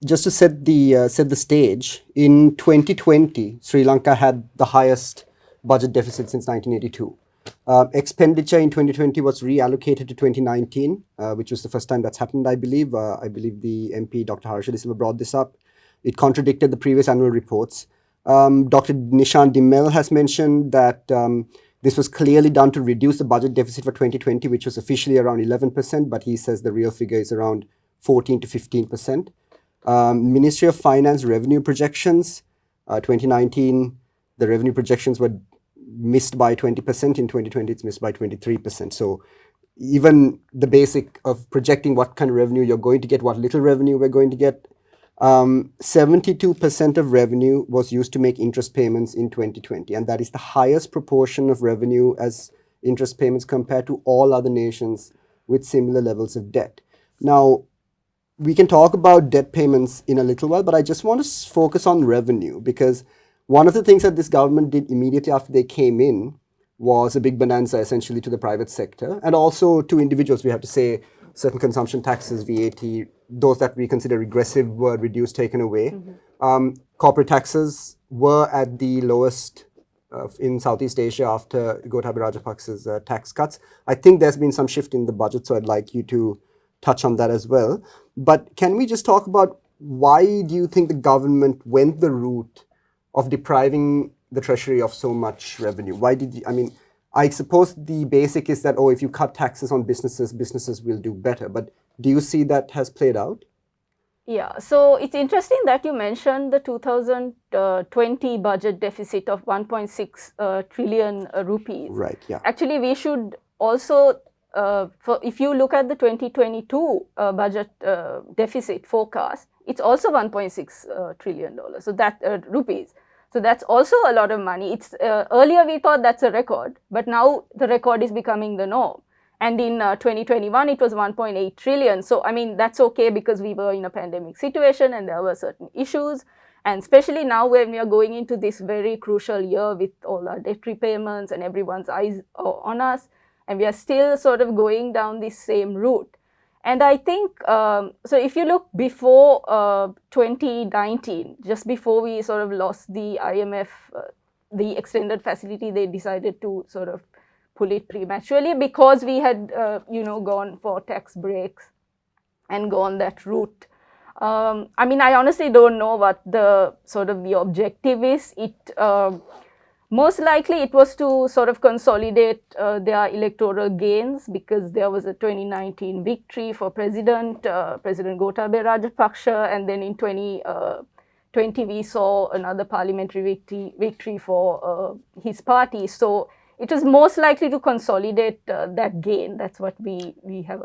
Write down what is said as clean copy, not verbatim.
just to set the stage, in 2020, Sri Lanka had the highest budget deficit since 1982. Expenditure in 2020 was reallocated to 2019, which was the first time that's happened, I believe. I believe the MP, Dr. Harsha De Silva, brought this up. It contradicted the previous annual reports. Dr. Nishan Dimel has mentioned that this was clearly done to reduce the budget deficit for 2020, which was officially around 11%, but he says the real figure is around 14 to 15%. Ministry of Finance revenue projections, 2019, the revenue projections were missed by 20%. In 2020, it's missed by 23%. So even the basic of projecting what kind of revenue you're going to get, what little revenue we're going to get, 72% of revenue was used to make interest payments in 2020. And that is the highest proportion of revenue as interest payments compared to all other nations with similar levels of debt. Now, we can talk about debt payments in a little while, but I just want to focus on revenue, because one of the things that this government did immediately after they came in was a big bonanza essentially to the private sector and also to individuals. We have to say certain consumption taxes, VAT, those that we consider regressive were reduced, taken away. Corporate taxes were at the lowest in Southeast Asia after Gotabaya Rajapaksa's tax cuts. I think there's been some shift in the budget, so I'd like you to touch on that as well. But can we just talk about why do you think the government went the route of depriving the Treasury of so much revenue? Why did you, I mean, I suppose the basic is that, oh, if you cut taxes on businesses, businesses will do better. But do you see that has played out? Yeah, so it's interesting that you mentioned the 2020 budget deficit of 1.6 trillion rupees. Right, yeah. Actually, we should also, if you look at the 2022 budget deficit forecast, it's also 1.6 trillion dollars. So that rupees. So that's also a lot of money. It's earlier we thought that's a record, but now the record is becoming the norm. And in 2021, it was 1.8 trillion. So, I mean, that's okay because we were in a pandemic situation and there were certain issues. And especially now when we are going into this very crucial year with all our debt repayments and everyone's eyes on us, and we are still sort of going down this same route. And I think, so if you look before 2019, just before we sort of lost the IMF, the extended facility, they decided to sort of pull it prematurely because we had, gone for tax breaks and gone that route. I mean, I honestly don't know what the sort of the objective is. Most likely it was to sort of consolidate their electoral gains because there was a 2019 victory for President Gotabaya Rajapaksa, and then in 2020 we saw another parliamentary victory for his party. So it was most likely to consolidate that gain. That's what we have.